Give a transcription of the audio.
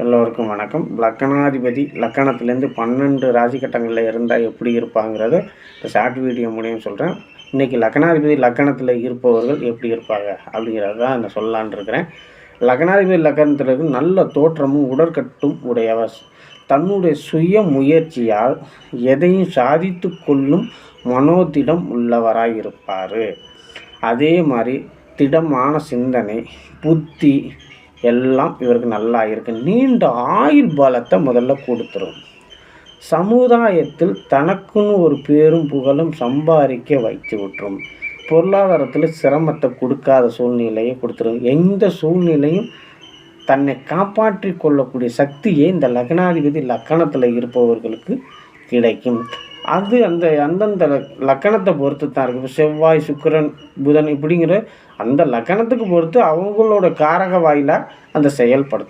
எல்லோருக்கும் வணக்கம். லக்கணாதிபதி லக்கணத்துலேருந்து 12 ராசி கட்டங்களில் இருந்தால் எப்படி இருப்பாங்கிறத இந்த ஷார்ட் வீடியோ மூலியம் சொல்கிறேன். இன்றைக்கி லக்கணாதிபதி லக்கணத்தில் இருப்பவர்கள் எப்படி இருப்பாங்க அப்படிங்கிறது தான் நான் சொல்லலான் இருக்கிறேன். லக்கணாதிபதி லக்கணத்தில் இருக்கு நல்ல தோற்றமும் உடற்கட்டும் உடையவர். தன்னுடைய சுய முயற்சியால் எதையும் சாதித்து கொள்ளும் மனோதிடம் உள்ளவராக இருப்பார். அதே மாதிரி திடமான சிந்தனை, புத்தி எல்லாம் இவருக்கு நல்லா இருக்கு. நீண்ட ஆயுள் பலத்தை முதல்ல கொடுத்துரும். சமுதாயத்தில் தனக்குன்னு ஒரு பேரும் புகழும் சம்பாதிக்க வைத்து விட்டுரும். பொருளாதாரத்தில் சிரமத்தை கொடுக்காத சூழ்நிலையை கொடுத்துரும். எந்த சூழ்நிலையும் தன்னை காப்பாற்றி கொள்ளக்கூடிய சக்தியே இந்த லக்னாதிபதி லக்கணத்தில் இருப்பவர்களுக்கு கிடைக்கும். அது அந்தந்த லக்கணத்தை பொறுத்து தான் இருக்குது. இப்போ செவ்வாய், சுக்கிரன், புதன் இப்படிங்கிற அந்த லக்கணத்துக்கு பொறுத்து அவங்களோட காரக வாயிலாக அந்த செயல்படுத்தும்.